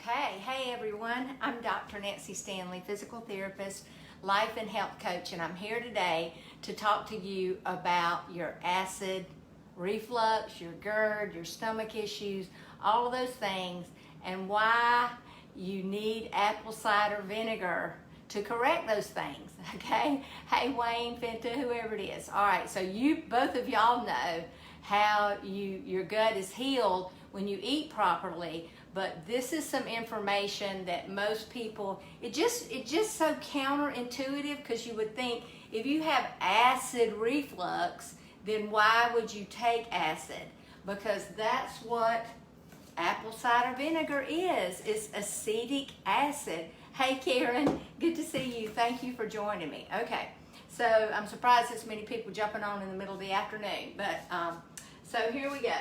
Okay, hey everyone, I'm Dr. Nancy Stanley, physical therapist, life and health coach, and I'm here today to talk to you about your acid reflux, your GERD, your stomach issues, all of those things, and why you need apple cider vinegar to correct those things, okay? Hey Wayne, Fenta, whoever it is. All right, so both of y'all know how your gut is healed when you eat properly, but this is some information that most people, it's just so counterintuitive, because you would think if you have acid reflux, then why would you take acid? Because that's what apple cider vinegar is. It's acetic acid. Hey Karen, good to see you. Thank you for joining me. Okay, so I'm surprised there's many people jumping on in the middle of the afternoon, but so here we go.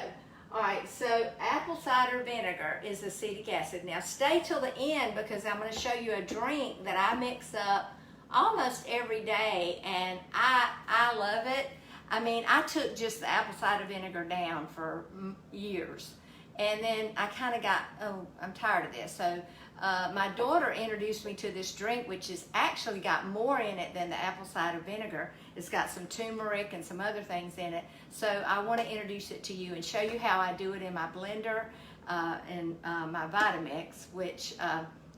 All right, so apple cider vinegar is acetic acid. Now stay till the end, because I'm going to show you a drink that I mix up almost every day, and I love it. I mean, I took just the apple cider vinegar down for years, and then I kind of got, oh, I'm tired of this. So my daughter introduced me to this drink, which has actually got more in it than the apple cider vinegar. It's got some turmeric and some other things in it. So I want to introduce it to you and show you how I do it in my blender and my Vitamix, which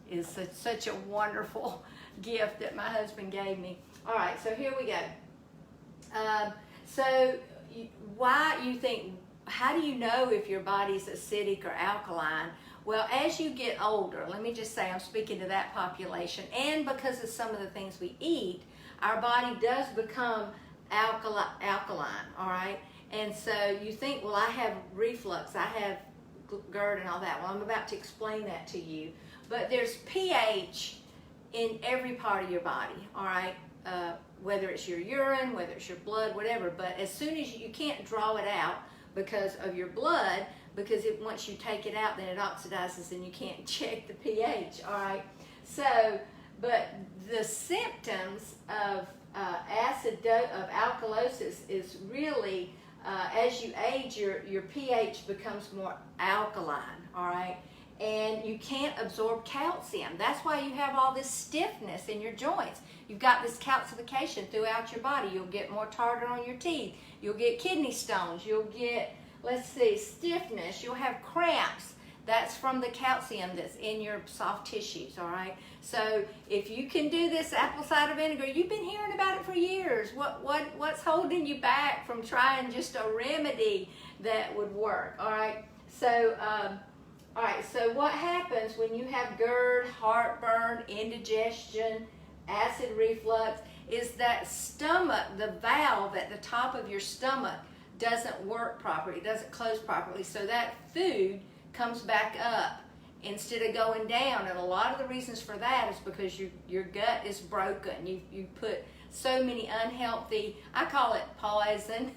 is such a wonderful gift that my husband gave me. All right, so here we go. Why you think, how do you know if your body's acidic or alkaline? Well, as you get older, let me just say I'm speaking to that population, and because of some of the things we eat, our body does become alkaline, all right? And so you think, well, I have reflux, I have GERD and all that. Well, I'm about to explain that to you. But there's pH in every part of your body, all right? Whether it's your urine, whether it's your blood, whatever. But as soon as you can't draw it out because of your blood, because once you take it out, then it oxidizes and you can't check the pH, all right? So, but the symptoms of alkalosis is really, as you age, your pH becomes more alkaline, all right? And you can't absorb calcium. That's why you have all this stiffness in your joints. You've got this calcification throughout your body. You'll get more tartar on your teeth. You'll get kidney stones. You'll get, let's see, stiffness. You'll have cramps. That's from the calcium that's in your soft tissues, all right? So if you can do this apple cider vinegar, you've been hearing about it for years. What's holding you back from trying just a remedy that would work, all right? So, all right, so what happens when you have GERD, heartburn, indigestion, acid reflux, is that stomach, the valve at the top of your stomach doesn't work properly, it doesn't close properly, so that food comes back up instead of going down. And a lot of the reasons for that is because your gut is broken. You put so many unhealthy, I call it poison,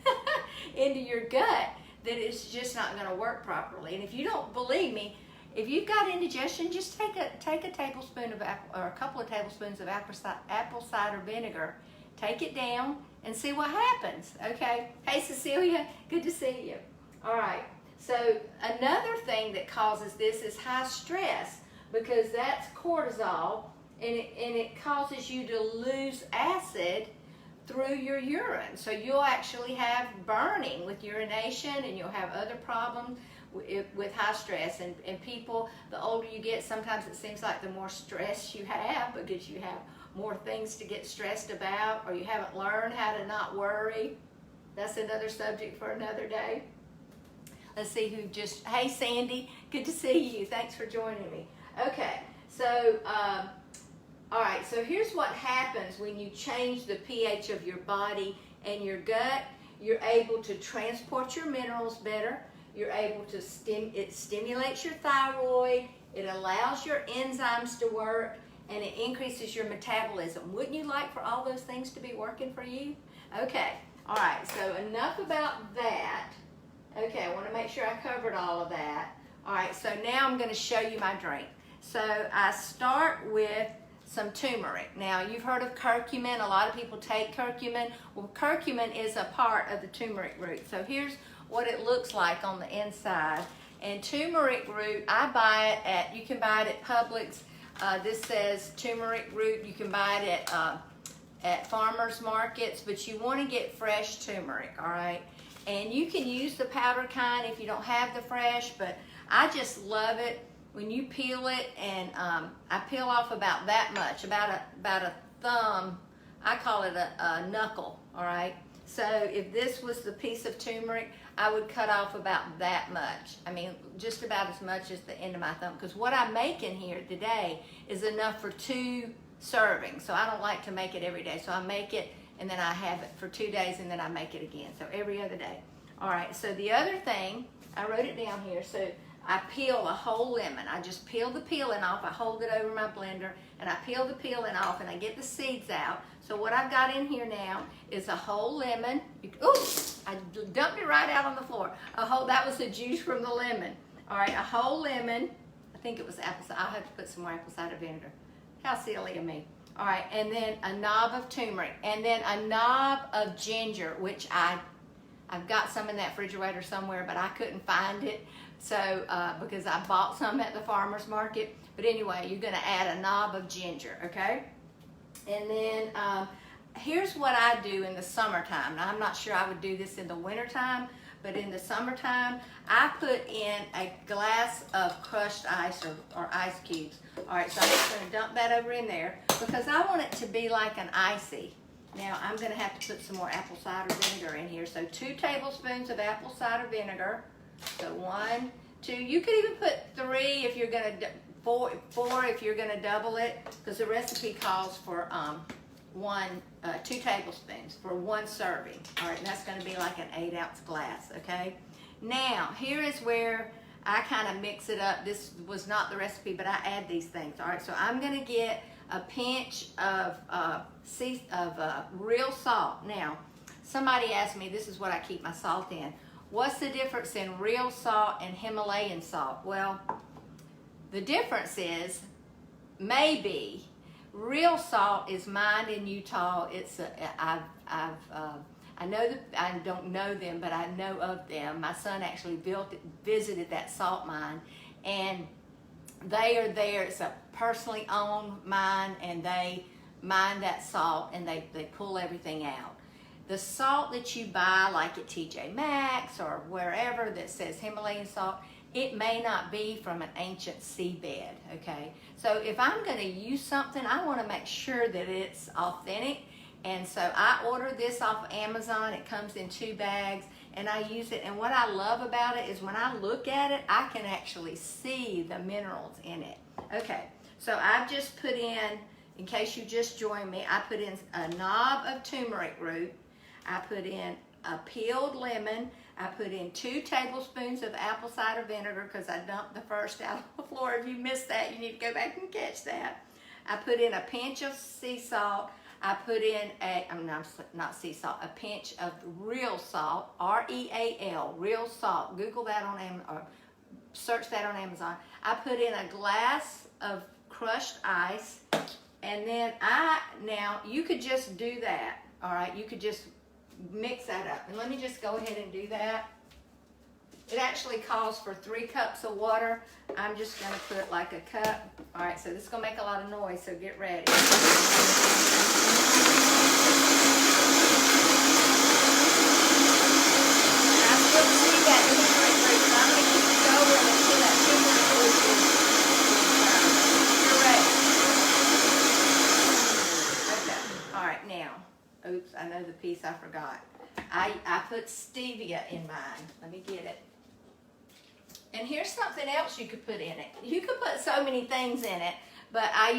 into your gut that it's just not going to work properly. And if you don't believe me, if you've got indigestion, just take a tablespoon of or a couple of tablespoons of apple cider vinegar, take it down, and see what happens. Okay. Hey Cecilia, good to see you. All right. So another thing that causes this is high stress, because that's cortisol, and it causes you to lose acid through your urine. So you'll actually have burning with urination, and you'll have other problems with high stress. And people, the older you get, sometimes it seems like the more stress you have, because you have more things to get stressed about, or you haven't learned how to not worry. That's another subject for another day. Let's see who just, hey Sandy, good to see you. Thanks for joining me. Okay, so, all right, so here's what happens when you change the pH of your body and your gut. You're able to transport your minerals better. You're able to, it stimulates your thyroid, it allows your enzymes to work, and it increases your metabolism. Wouldn't you like for all those things to be working for you? Okay, all right, so enough about that. Okay, I want to make sure I covered all of that. All right, so now I'm going to show you my drink. So I start with some turmeric. Now, you've heard of curcumin. A lot of people take curcumin. Well, curcumin is a part of the turmeric root. So here's what it looks like on the inside. And turmeric root, I buy it at, you can buy it at Publix. This says turmeric root. You can buy it at farmers markets, but you want to get fresh turmeric, all right? And you can use the powder kind if you don't have the fresh, but I just love it when you peel it, and I peel off about that much, about a thumb. I call it a knuckle, all right? So if this was the piece of turmeric, I would cut off about that much. I mean, just about as much as the end of my thumb, because what I'm making here today is enough for 2 servings. So I don't like to make it every day. So I make it, and then I have it for 2 days, and then I make it again. So every other day. All right, so the other thing, I wrote it down here. So I peel a whole lemon. I just peel the peeling off. I hold it over my blender, and I peel the peeling off, and I get the seeds out. So what I've got in here now is a whole lemon. Oops, I dumped it right out on the floor. That was the juice from the lemon. All right, a whole lemon. I think it was apple cider. I'll have to put some more apple cider vinegar. How silly of me. All right, and then a knob of turmeric, and then a knob of ginger, which I've got some in that refrigerator somewhere, but I couldn't find it. So, because I bought some at the farmer's market. But anyway, you're gonna add a knob of ginger, okay? And then here's what I do in the summertime. Now, I'm not sure I would do this in the wintertime, but in the summertime, I put in a glass of crushed ice or ice cubes. All right, so I'm just gonna dump that over in there because I want it to be like an icy. Now, I'm gonna have to put some more apple cider vinegar in here. So 2 tablespoons of apple cider vinegar. So 1, 2, you could even put 3 if you're gonna, 4 if you're gonna double it, because the recipe calls for 2 tablespoons for 1 serving. All right, and that's gonna be like an 8-ounce glass, okay? Now, here is where I kind of mix it up. This was not the recipe, but I add these things, all right? So I'm gonna get a pinch of real salt. Now, somebody asked me, this is what I keep my salt in. What's the difference in real salt and Himalayan salt? Well, the difference is maybe real salt is mined in Utah. It's I don't know them, but I know of them. My son actually visited that salt mine, and they are there. It's a personally owned mine, and they mine that salt, and they pull everything out. The salt that you buy, like at TJ Maxx or wherever that says Himalayan salt, it may not be from an ancient seabed, okay? So if I'm gonna use something, I wanna make sure that it's authentic. And so I order this off of Amazon. It comes in 2 bags, and I use it. And what I love about it is when I look at it, I can actually see the minerals in it. Okay, so I've just put in case you just joined me, I put in a knob of turmeric root. I put in a peeled lemon. I put in 2 tablespoons of apple cider vinegar because I dumped the first out on the floor. If you missed that, you need to go back and catch that. I put in a pinch of sea salt. I put in not sea salt, a pinch of real salt, R-E-A-L, real salt. Google that on Amazon, or search that on Amazon. I put in a glass of crushed ice, and then now you could just do that, all right? You could just mix that up. And let me just go ahead and do that. It actually calls for 3 cups of water. I'm just gonna put like a cup. All right, so this is gonna make a lot of noise, so get ready. Now, I still see that turmeric root, so I'm gonna keep going until that turmeric root is you're ready. Okay, all right, now, oops, I know the piece I forgot. I put stevia in mine. Let me get it. And here's something else you could put in it. You could put so many things in it, but I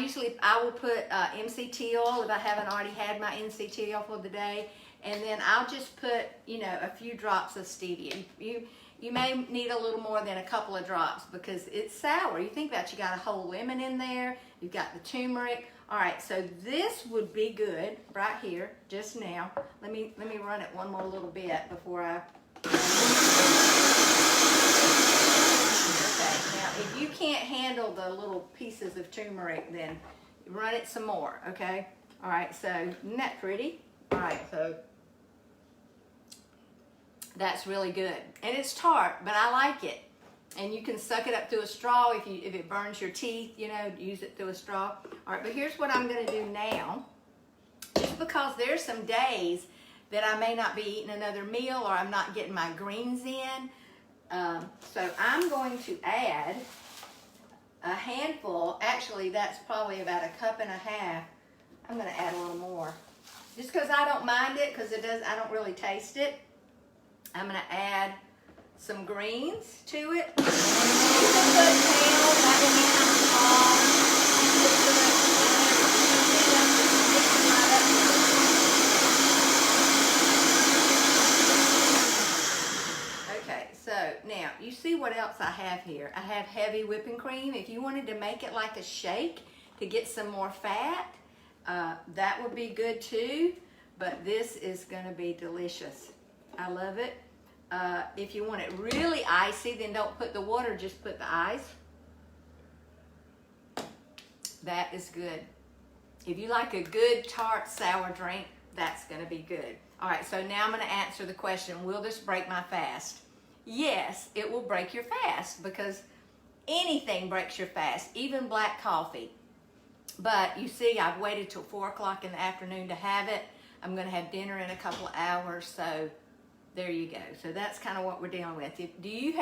will put MCT oil if I haven't already had my MCT oil for the day, and then I'll just put, a few drops of stevia. You may need a little more than a couple of drops because it's sour. You think about it, you got a whole lemon in there, you've got the turmeric. All right, so this would be good right here, just now. Let me run it one more little bit before I. Okay, now if you can't handle the little pieces of turmeric, then run it some more, okay? All right, so isn't that pretty? All right, so that's really good. And it's tart, but I like it. And you can suck it up through a straw if it burns your teeth, you know, use it through a straw. All right, but here's what I'm going to do now. Just because there's some days that I may not be eating another meal or I'm not getting my greens in. So I'm going to add a handful. Actually, that's probably about 1.5 cups. I'm going to add a little more. Just because I don't mind it, because I don't really taste it. I'm going to add some greens to it. It's a good kale, that will be kind of small. Okay, so now you see what else I have here. I have heavy whipping cream. If you wanted to make it like a shake to get some more fat, that would be good too. But this is going to be delicious. I love it. If you want it really icy, then don't put the water, just put the ice. That is good. If you like a good tart sour drink, that's going to be good. All right, so now I'm going to answer the question, will this break my fast? Yes, it will break your fast, because anything breaks your fast, even black coffee. But you see, I've waited till 4 o'clock in the afternoon to have it. I'm going to have dinner in a couple of hours, so there you go. So that's kind of what we're dealing with. Do you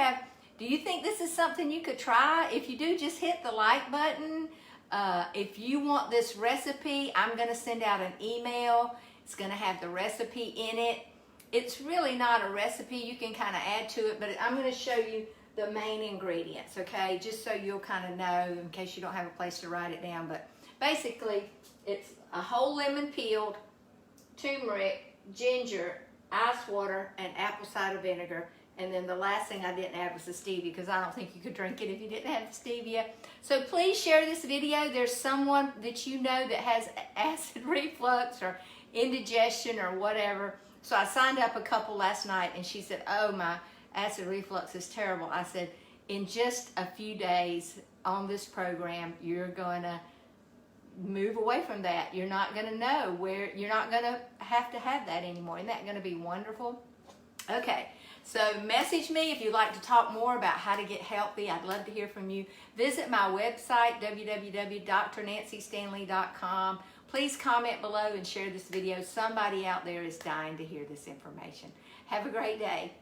think this is something you could try? If you do, just hit the like button. If you want this recipe, I'm going to send out an email. It's going to have the recipe in it. It's really not a recipe. You can kind of add to it, but I'm going to show you the main ingredients, okay? Just so you'll kind of know in case you don't have a place to write it down. But basically, it's a whole lemon peeled, turmeric, ginger, ice water, and apple cider vinegar. And then the last thing I didn't add was the stevia, because I don't think you could drink it if you didn't have the stevia. So please share this video. There's someone that you know that has acid reflux or indigestion or whatever. So I signed up a couple last night, and she said, oh, my acid reflux is terrible. I said, in just a few days on this program, you're going to move away from that. You're not going to know where, you're not going to have that anymore. Isn't that going to be wonderful? Okay, so message me if you'd like to talk more about how to get healthy. I'd love to hear from you. Visit my website, www.drnancystanley.com. Please comment below and share this video. Somebody out there is dying to hear this information. Have a great day.